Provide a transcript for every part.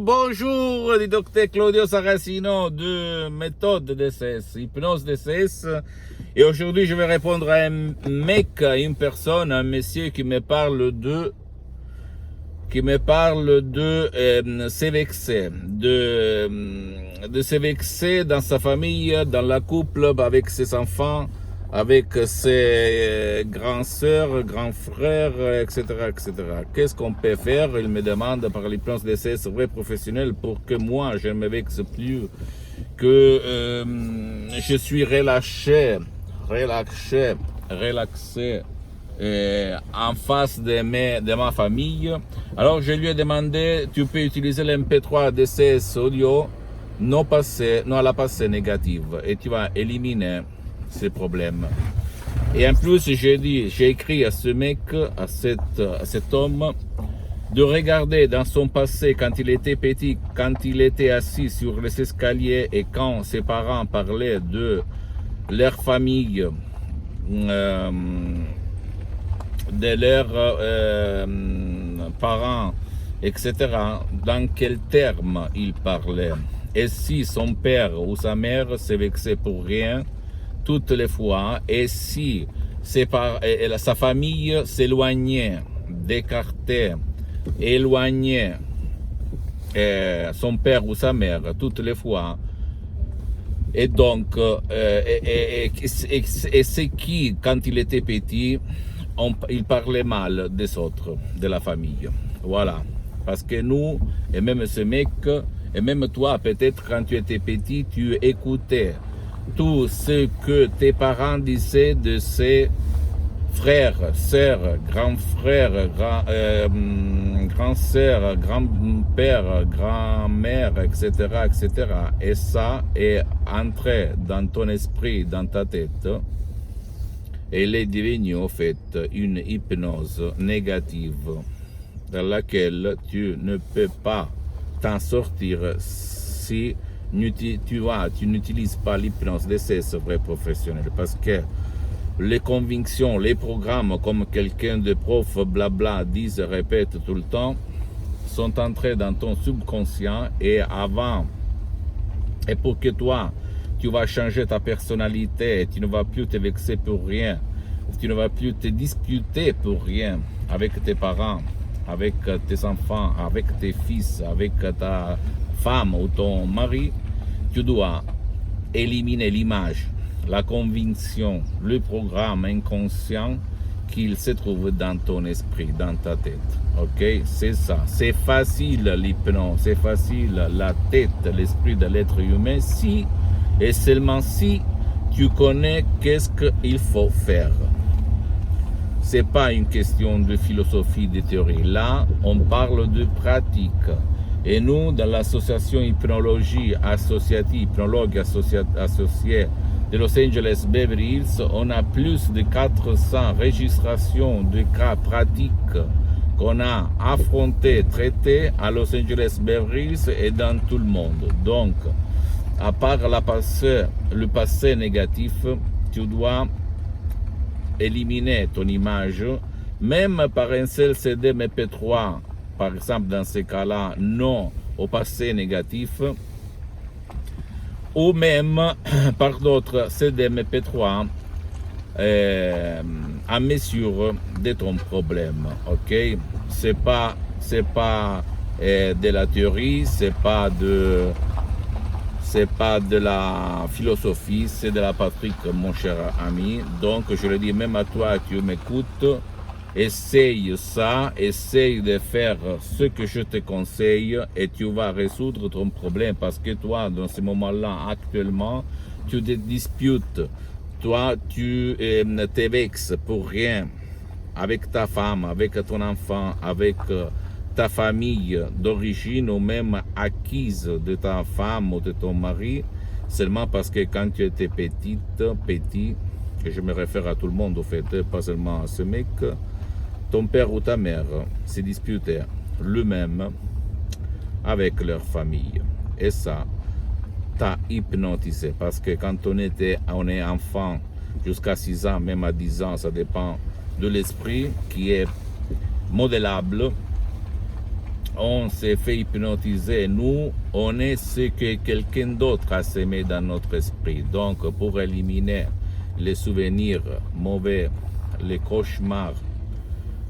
Bonjour, du docteur Claudio Saracino de méthode DCS, hypnose DCS. Et aujourd'hui, je vais répondre à un mec, à une personne, un monsieur qui me parle de s'évexer, de s'évexer dans sa famille, dans la couple, avec ses enfants, avec ses grands sœurs, grands frères, etc., etc. Qu'est-ce qu'on peut faire? Il me demande par l'hypnose DCS vrai professionnel pour que moi, je ne me vexe plus, que je suis relaxé, en face de ma famille. Alors je lui ai demandé, tu peux utiliser l'MP3 DCS audio non à la passée négative et tu vas éliminer ces problèmes. Et en plus, j'ai écrit à ce mec, à cet homme, de regarder dans son passé, quand il était petit, quand il était assis sur les escaliers et quand ses parents parlaient de leur famille, de leurs parents, etc., dans quels termes il parlait. Et si son père ou sa mère s'est vexé pour rien, toutes les fois, et si sa famille s'éloignait, d'écartait, éloignait son père ou sa mère toutes les fois, et donc, c'est qui, quand il était petit, il parlait mal des autres, de la famille. Voilà. Parce que nous, et même ce mec, et même toi, peut-être quand tu étais petit, tu écoutais tout ce que tes parents disaient de ses frères, sœurs, grands frères, grands sœurs, grands-pères, grand-mères, etc., etc. Et ça est entré dans ton esprit, dans ta tête, et il est devenu en fait une hypnose négative dans laquelle tu ne peux pas t'en sortir si tu n'utilises pas l'hypnose DCS vrai professionnel, parce que les convictions, les programmes, comme quelqu'un de prof blabla disent, répète tout le temps, sont entrés dans ton subconscient et pour que toi, tu vas changer ta personnalité, tu ne vas plus te vexer pour rien, tu ne vas plus te disputer pour rien avec tes parents, avec tes enfants, avec tes fils, avec ta femme ou ton mari. Tu dois éliminer l'image, la conviction, le programme inconscient qu'il se trouve dans ton esprit, dans ta tête. Ok, c'est ça. C'est facile l'hypnose, c'est facile la tête, l'esprit de l'être humain si et seulement si tu connais qu'est-ce qu'il faut faire. C'est pas une question de philosophie, de théorie. Là, on parle de pratique. Et nous, dans l'association Hypnologie Associative, hypnologue associée de Los Angeles Beverly Hills, on a plus de 400 registrations de cas pratiques qu'on a affrontés, traités à Los Angeles Beverly Hills et dans tout le monde. Donc, à part le passé négatif, tu dois éliminer ton image, même par un seul CD MP3, par exemple dans ces cas-là, non au passé négatif, ou même par d'autres CD MP3 à mesure de ton problème. Ok, c'est pas de la théorie, c'est pas de la philosophie, c'est de la pratique, mon cher ami. Donc, je le dis même à toi, tu m'écoutes, essaye ça, essaye de faire ce que je te conseille et tu vas résoudre ton problème, parce que toi, dans ce moment-là, actuellement, tu te disputes, toi, tu te vexes pour rien avec ta femme, avec ton enfant, avec ta famille d'origine ou même acquise de ta femme ou de ton mari, seulement parce que quand tu étais petit, et je me réfère à tout le monde au fait, pas seulement à ce mec, ton père ou ta mère se disputaient lui-même avec leur famille. Et ça t'a hypnotisé, parce que quand on est enfant jusqu'à 6 ans, même à 10 ans, ça dépend de l'esprit qui est modélable. on s'est fait hypnotiser. Nous, on est ce que quelqu'un d'autre a semé dans notre esprit. Donc, pour éliminer les souvenirs mauvais, les cauchemars,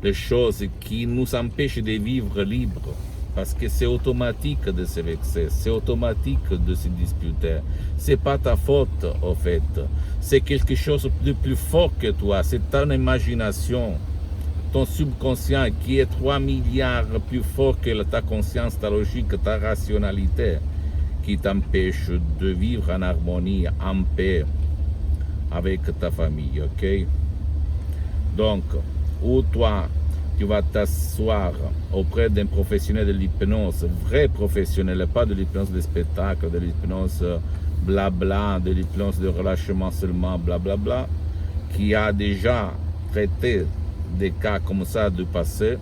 les choses qui nous empêchent de vivre libre, parce que c'est automatique de se vexer, c'est automatique de se disputer. C'est pas ta faute, au fait. C'est quelque chose de plus fort que toi. C'est ton imagination, ton subconscient qui est 3 milliards plus fort que ta conscience, ta logique, ta rationalité, qui t'empêche de vivre en harmonie, en paix avec ta famille, ok? Donc, ou toi, tu vas t'asseoir auprès d'un professionnel de l'hypnose, vrai professionnel, pas de l'hypnose de spectacle, de l'hypnose blabla, de l'hypnose de relâchement seulement, blablabla, qui a déjà traité des cas comme ça du passé,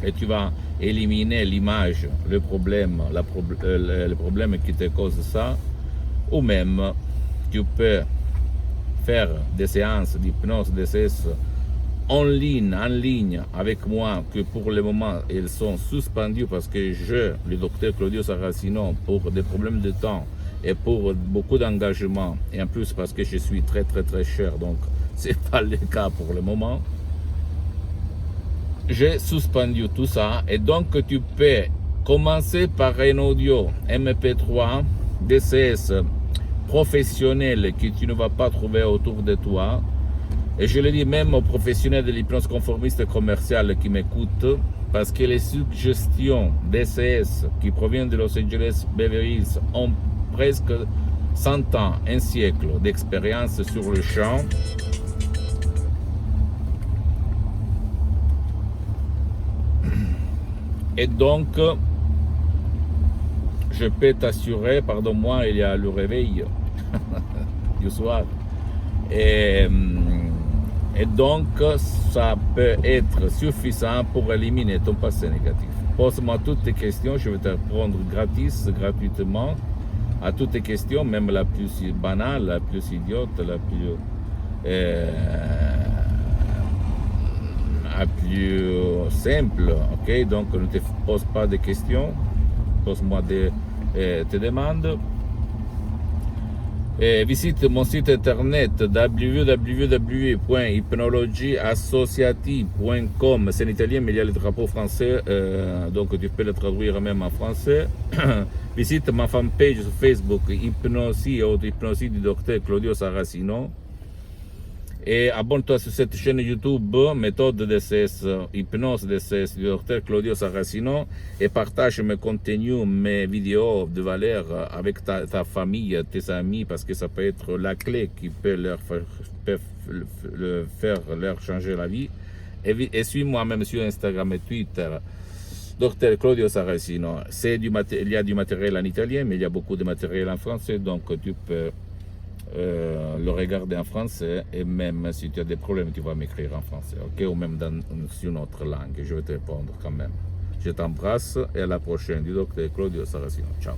et tu vas éliminer l'image, le problème qui te cause ça, ou même tu peux faire des séances d'hypnose, DCS en ligne avec moi, que pour le moment elles sont suspendues parce que le docteur Claudio Saracino, pour des problèmes de temps et pour beaucoup d'engagement, et en plus parce que je suis très cher, donc c'est pas le cas pour le moment. J'ai suspendu tout ça, et donc tu peux commencer par un audio MP3 DCS professionnel que tu ne vas pas trouver autour de toi. Et je le dis même aux professionnels de l'hypnose conformiste commerciale qui m'écoutent, parce que les suggestions DCS qui proviennent de Los Angeles Beverly Hills ont presque 100 ans, un siècle d'expérience sur le champ. Et donc, je peux t'assurer, pardonne-moi, il y a le réveil du soir. Et donc, ça peut être suffisant pour éliminer ton passé négatif. Pose-moi toutes tes questions, je vais te répondre gratuitement à toutes tes questions, même la plus banale, la plus idiote, la plus simple, ok? Donc, ne te pose pas de questions, pose-moi tes demandes. Visite mon site internet www.hypnologieassociative.com. C'est en italien, mais il y a le drapeau français, donc tu peux le traduire même en français. Visite ma fanpage sur Facebook, Hypnosie du docteur Claudio Saracino. Et abonne-toi sur cette chaîne YouTube, méthode DCS, hypnose DCS du docteur Claudio Saracino, et partage mes contenus, mes vidéos de valeur avec ta famille, tes amis, parce que ça peut être la clé qui peut leur changer la vie. Et suis-moi même sur Instagram et Twitter, docteur Claudio Saracino. Il y a du matériel en italien, mais il y a beaucoup de matériel en français, donc tu peux le regarder en français, et même si tu as des problèmes, tu vas m'écrire en français, ok, ou même sur une autre langue, je vais te répondre quand même. Je t'embrasse et à la prochaine du docteur Claudio Saracino. Ciao.